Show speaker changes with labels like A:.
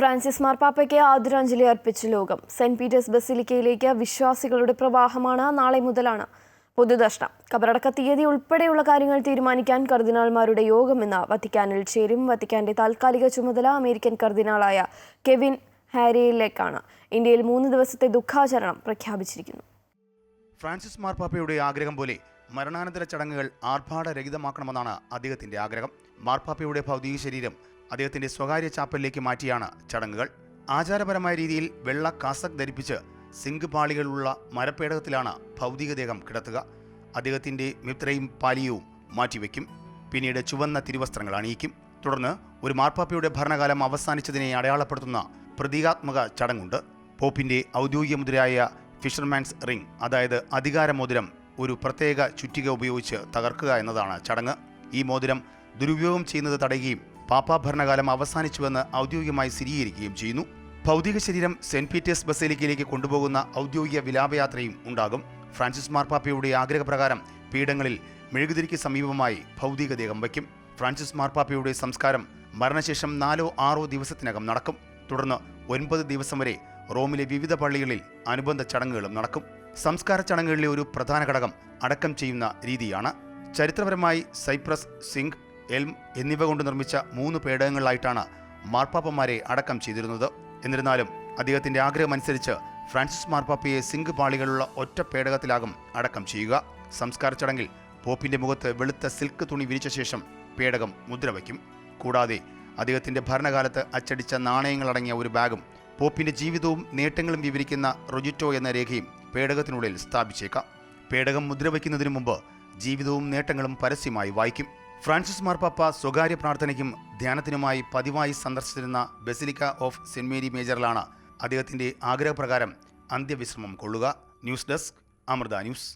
A: Francis മാർപ്പാപ്പയ്ക്ക് ആദരാഞ്ജലി അർപ്പിച്ച ലോകം. സെന്റ് പീറ്റേഴ്സ് ബസിലിക്കയിലേക്ക് വിശ്വാസികളുടെ പ്രവാഹമാണ്. നാളെ മുതലാണ് പൊതുദർശനം. കബറടക്ക തീയതി ഉൾപ്പെടെയുള്ള കാര്യങ്ങൾ തീരുമാനിക്കാൻ കർദിനാൾമാരുടെ യോഗം ഇന്ന് വത്തിക്കാനിൽ ചേരും. വത്തിക്കാന്റെ താൽക്കാലിക ചുമതല അമേരിക്കൻ കർദിനാളായ കെവിൻ ഹാരിയിലേക്കാണ്. ഇന്ത്യയിൽ 3 ദിവസത്തെ ദുഃഖാചരണം പ്രഖ്യാപിച്ചിരിക്കുന്നു.
B: ഫ്രാൻസിസ് മാർപ്പാപ്പയുടെ ആഗ്രഹം പോലെ മരണാനന്തര ചടങ്ങുകൾ ആർഭാടരഹിതമാക്കണമെന്നാണ് അദ്ദേഹത്തിന്റെ ആഗ്രഹം. മാർപ്പാപ്പയുടെ ഭൗതിക ശരീരം അദ്ദേഹത്തിന്റെ സ്വകാര്യ ചാപ്പലിലേക്ക് മാറ്റിയാണ് ചടങ്ങുകൾ. ആചാരപരമായ രീതിയിൽ വെള്ള കാസക് ധരിപ്പിച്ച് സിങ്ക് പാളികളുള്ള മരപ്പേടകത്തിലാണ് ഭൗതികദേഹം കിടത്തുക. അദ്ദേഹത്തിന്റെ മിത്രയും പാലിയവും മാറ്റിവെക്കും. പിന്നീട് ചുവന്ന തിരുവസ്ത്രങ്ങൾ അണിയിക്കും. തുടർന്ന് ഒരു മാർപ്പാപ്പയുടെ ഭരണകാലം അവസാനിച്ചതിനെ അടയാളപ്പെടുത്തുന്ന പ്രതീകാത്മക ചടങ്ങുണ്ട്. പോപ്പിന്റെ ഔദ്യോഗിക മുദ്രയായ ഫിഷർമാൻസ് റിംഗ്, അതായത് അധികാരമോതിരം, ഒരു പ്രത്യേക ചുറ്റിക ഉപയോഗിച്ച് തകർക്കുക എന്നതാണ് ചടങ്ങ്. ഈ മോതിരം ദുരുപയോഗം ചെയ്യുന്നത് തടയുകയും പാപ്പാ ഭരണകാലം അവസാനിച്ചുവെന്ന് ഔദ്യോഗികമായി സ്ഥിരീകരിക്കുകയും ചെയ്യുന്നു. ഭൗതിക ശരീരം സെന്റ് പീറ്റേഴ്സ് ബസേലിക്കയിലേക്ക് കൊണ്ടുപോകുന്ന ഔദ്യോഗിക വിലാപയാത്രയും ഉണ്ടാകും. ഫ്രാൻസിസ് മാർപ്പാപ്പയുടെ ആഗ്രഹപ്രകാരം പീഠങ്ങളിൽ മെഴുകുതിരിക്ക് സമീപമായി ഭൗതികദേഹം വയ്ക്കും. ഫ്രാൻസിസ് മാർപ്പാപ്പയുടെ സംസ്കാരം മരണശേഷം 4-6 ദിവസത്തിനകം നടക്കും. തുടർന്ന് 9 ദിവസം വരെ റോമിലെ വിവിധ പള്ളികളിൽ അനുബന്ധ ചടങ്ങുകളും നടക്കും. സംസ്കാര ചടങ്ങുകളിലെ ഒരു പ്രധാന ഘടകം അടക്കം ചെയ്യുന്ന രീതിയാണ്. ചരിത്രപരമായി സൈപ്രസ്, സിങ്ക്, എൽം എന്നിവ കൊണ്ട് നിർമ്മിച്ച 3 പേടകങ്ങളിലായിട്ടാണ് മാർപ്പാപ്പമാരെ അടക്കം ചെയ്തിരുന്നത്. എന്നിരുന്നാലും അദ്ദേഹത്തിന്റെ ആഗ്രഹമനുസരിച്ച് ഫ്രാൻസിസ് മാർപ്പാപ്പയെ സിങ്ക് പാളികളുള്ള ഒറ്റ പേടകത്തിലാകും അടക്കം ചെയ്യുക. സംസ്കാര ചടങ്ങിൽ പോപ്പിന്റെ മുഖത്ത് വെളുത്ത സിൽക്ക് തുണി വിരിച്ച ശേഷം പേടകം മുദ്രവയ്ക്കും. കൂടാതെ അദ്ദേഹത്തിന്റെ ഭരണകാലത്ത് അച്ചടിച്ച നാണയങ്ങളടങ്ങിയ ഒരു ബാഗും പോപ്പിന്റെ ജീവിതവും നേട്ടങ്ങളും വിവരിക്കുന്ന റൊജിറ്റോ എന്ന രേഖയും പേടകത്തിനുള്ളിൽ സ്ഥാപിച്ചേക്കാം. പേടകം മുദ്രവയ്ക്കുന്നതിനു മുമ്പ് ജീവിതവും നേട്ടങ്ങളും പരസ്യമായി വായിക്കും. ഫ്രാൻസിസ് മാർപ്പാപ്പ സ്വകാര്യ പ്രാർത്ഥനയ്ക്കും ധ്യാനത്തിനുമായി പതിവായി സന്ദർശിച്ചിരുന്ന ബസിലിക്ക ഓഫ് സെന്റ് മേരി മേജറിലാണ് അദ്ദേഹത്തിന്റെ ആഗ്രഹപ്രകാരം അന്ത്യവിശ്രമം കൊള്ളുക. News desk, Amrita news.